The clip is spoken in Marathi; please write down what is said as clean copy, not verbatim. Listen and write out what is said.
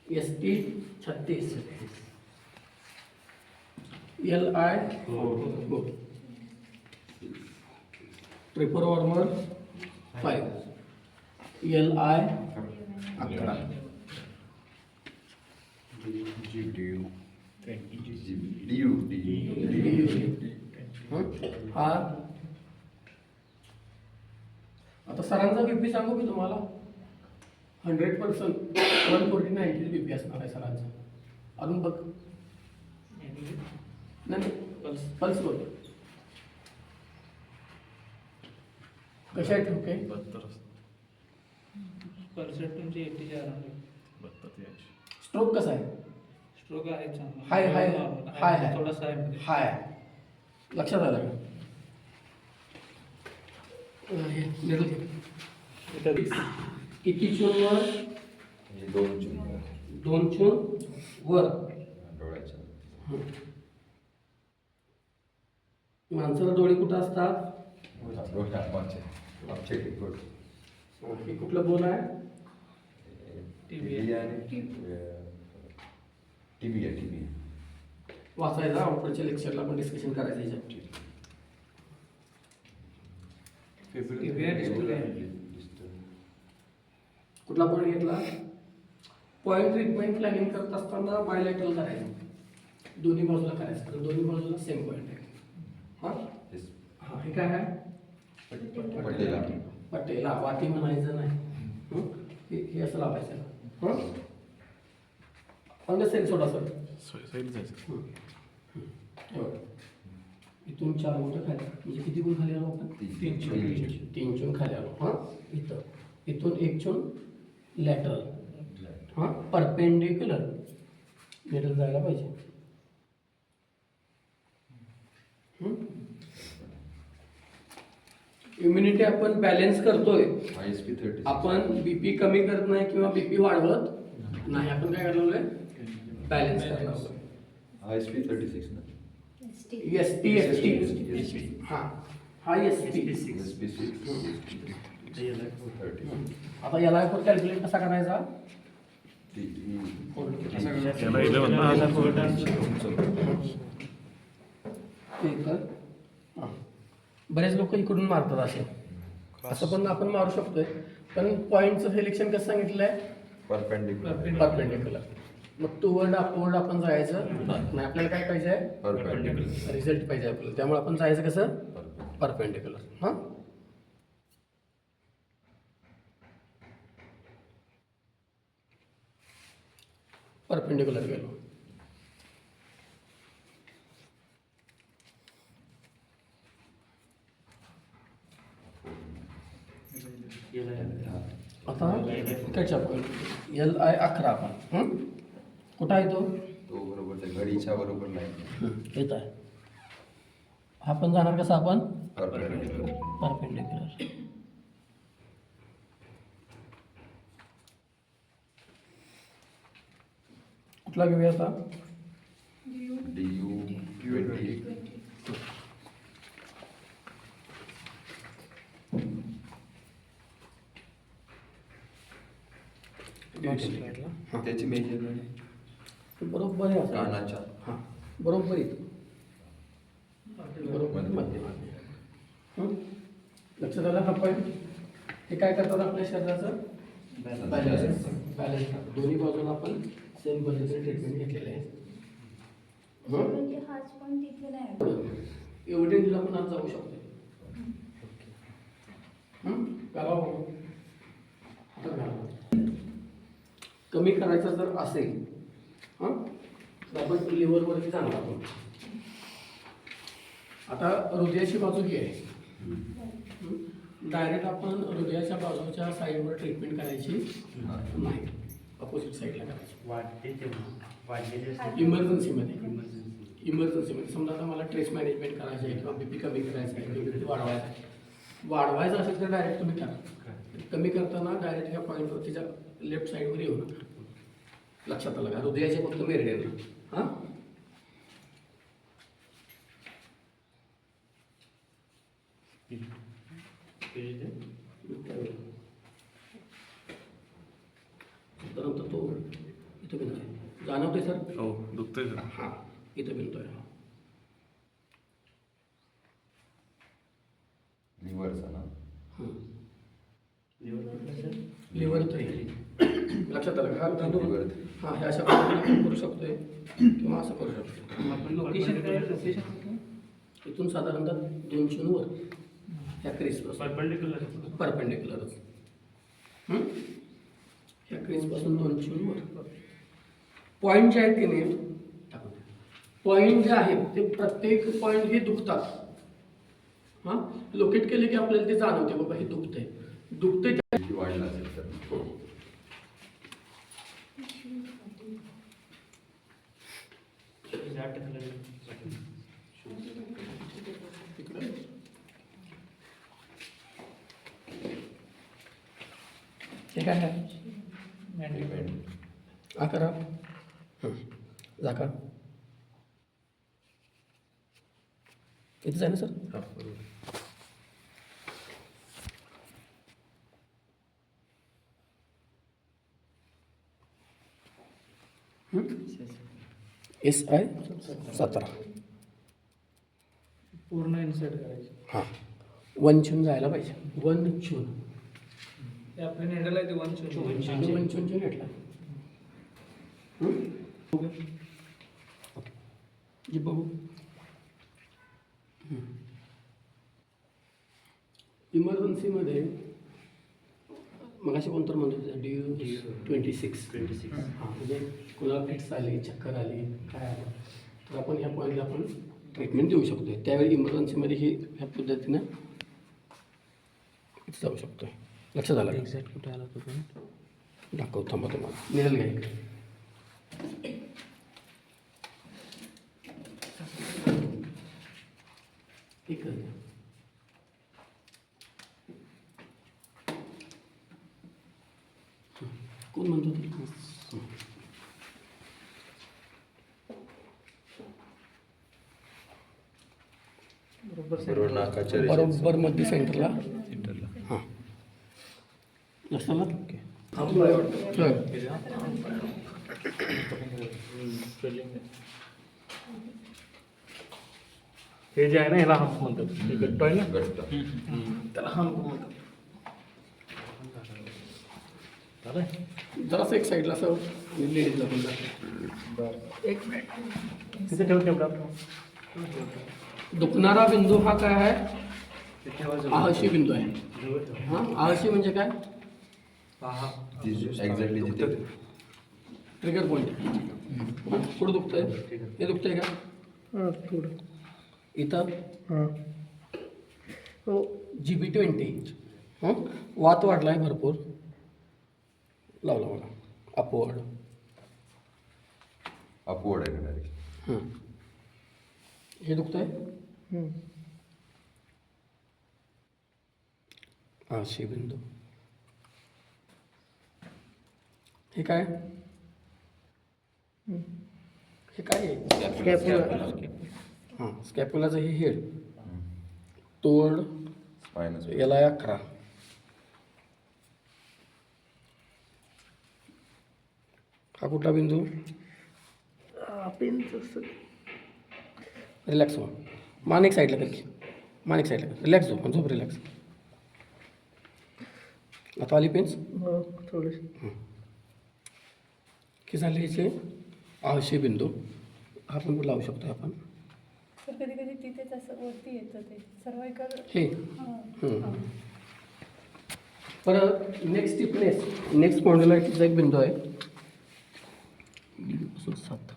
SP 36, LI 4, triple warmer 5, LI 11, हा आता सरांचा बीपी सांगू मी तुम्हाला 100% 140-90 बीपी असणार आहे सरांचा. अजून बघ नाही पल्स बघ कशा आहेत ओके. पल्स रेट तुमची 80 च्या अराउंड. स्ट्रोक कसा आहे. स्ट्रोक आहे चांगला. हाय हाय हाय हाय थोडासा आहे हाय लक्षात आलं का. किती चून वर 2 चून वर माणसाला डोळे कुठं असतात. हे कुठलं बोल आहे. वाचायला पुढच्या लेक्चरला आपण डिस्कशन करायचं याच्यात. कुठला पॉईंट घेतला. पॉईंट ट्रीटमेंट प्लॅनिंग करत असताना बायलॅटरल करायचं. दोन्ही बाजूला करायचं तर दोन्ही बाजूला सेम पॉईंट आहे. हां हां हे काय आहे. पट्टेला वाटी म्हणायचं नाही. हे असं लावायचं. हां ऑन द सेल सोडा सर. इथून 4 बोटं खाली म्हणजे किती गुण खाली आलो आपण. 3 चून खाली आलो. हां इथून 1 चून लॅटरल. हां परपेंडिक्युलर मिडल जायला पाहिजे. इम्युनिटी आपण बॅलन्स करतोय. आपण बीपी कमी करत नाही किंवा बीपी वाढवत नाही. आपण काय करणार बॅलन्स करणार. ISP 36 ना. SP हां हा SP. आता याला आपण कॅल्क्युलेट कसा करायचा. बरेच लोक इकडून मारतात असे. असं पण आपण मारू शकतोय पण पॉईंटचं सिलेक्शन कसं सांगितलं आहे. परपेंडिक्युलर. मग टूवर्ड अपवर्ड आपण जायचं नाही. आपल्याला काय पाहिजे रिझल्ट पाहिजे आपल्याला. त्यामुळे आपण जायचं कसं परपेंडिक्युलर. हां परपेंडिक्युलर गेलो. आता इकडच्या पॉईंट LI 11 आपण कुठं आहे तो बरोबर घडीच्या बरोबर नाही. येत आहे. हा पण जाणार कसा आपण परपेंडिक्युलर. कुठला घेऊया आता. DU 20. त्याची मेजर बरोबर आहे. कानाच्या हां बरोबर आहे. बरोबर लक्षात आलं. हा पॉईंट हे काय करतात आपल्या शरीराचं बॅलन्स. दोन्ही बाजूला आपण सेम पद्धतीने ट्रीटमेंट घेतलेलं आहे. एवढे दिला पण आज जाऊ शकतो. कमी करायचं जर असेल तर आपण लिव्हरवरती जाणार आहोत. आता हृदयाची बाजू ही आहे. डायरेक्ट आपण हृदयाच्या बाजूच्या साईडवर ट्रीटमेंट करायची नाही. अपोजिट साईडला करायची. इमर्जन्सीमध्ये समजा आता मला ट्रेस मॅनेजमेंट करायचं आहे किंवा बीपी कमी करायचं आहे किंवा बीपी वाढवायचं असेल तर डायरेक्ट तुम्ही करा. कमी करताना डायरेक्ट ह्या पॉईंटवर तिच्या लेफ्ट साईडवर येऊ नका. लक्षात आलं का. हृदयाचे फक्त मेरिडियन. हां इथं बिंदू आहे, जाणवतोय सर? हो दुखतंय सर. हां, इथं बिंदू आहे. लिव्हरचा ना. लिव्हर 3 लक्षात आलं का? हा बिंदू लिव्हर हां, हे अशा पद्धतीने आपण करू शकतोय किंवा असं करू शकतो. आपण लोकेशन काय लोकेशन इथून साधारणतः 200 वर ह्या क्रीजपासून परपेंडिक्युलरच ह्या क्रीजपासून 200 वर पॉईंट जे आहेत की नाही, पॉईंट जे आहेत ते प्रत्येक पॉईंट हे दुखतात. हां, लोकेट केले की आपल्याला ते जाणवते बाबा हे दुखतंय. वाढला असेल तर हे काय आहे? हा करा. झाका इथेच आहे ना सर? हा बरोबर. SI 17. पूर्ण इन्सर्ट करायचे. हां, 1 चून जायला पाहिजे. 1 चून ते आपल्या नेडल आहे ते 1 1 चून घेतला. ओके, जी बघू. इमर्जन्सीमध्ये मग असे कोणतं म्हणतो DU-26. हां, म्हणजे कुणाला फिट्स आली, चक्कर आली, काय आलं तर आपण ह्या पॉईंटला आपण ट्रीटमेंट देऊ शकतो. त्यावेळी इमर्जन्सीमध्ये ही ह्या पद्धतीनं जाऊ शकतो. लक्षात आलं? एक्झॅक्ट कुठे आला तो पॉईंट? दाखवतो थांबा तुम्हाला. निरल घ्या इकडे. ठीक आहे. कोण म्हणतो ते? बरोबर नाकाच्या बरोबर मध्ये सेंटरला. हां, लक्षात आलं? हे जे आहे ना ह्याला हंप म्हणतात. हे गट्टू आहे ना गट्टा. त्याला हंप म्हणतात. चालेल. जरासं एक साईडला असं लेडीजला पण जातं. एक मिनिट तिथे ठेव तेवढा. दुखणारा बिंदू हा काय आहे? आहशी बिंदू आहे. हां, आहशी म्हणजे काय? एक्झॅक्टली जिथे ट्रिगर पॉईंट. कुठं दुखतंय? हे दुखतंय का? थोडं इथं GB20. वात वाढला आहे भरपूर. लावला मला अपवर्ड. अपवर्ड आहे डायरेक्ट. हे दुखतंय? आहशी बिंदू. हे काय? हे काय आहे? हां, स्कॅप्युलाचं हे हेड. तोड स्पायनस याला आहे 11. हा कुठला बिंदू? रिलॅक्स हो. मान एक साईडला कर. मान एक साईडला कर. रिलॅक्स हो. झोप रिलॅक्स. आता आली पेन्स थोडीशी की झाले याचे आहशी बिंदू. हा पण लावू शकतो आपण. तर कधी कधी तिथेच असं वरती येतं ते सर्वायकल. हे परत नेक्स्ट स्टिफनेस. नेक्स्ट स्पॉन्डिलायटिसचा एक बिंदू आहे. 7.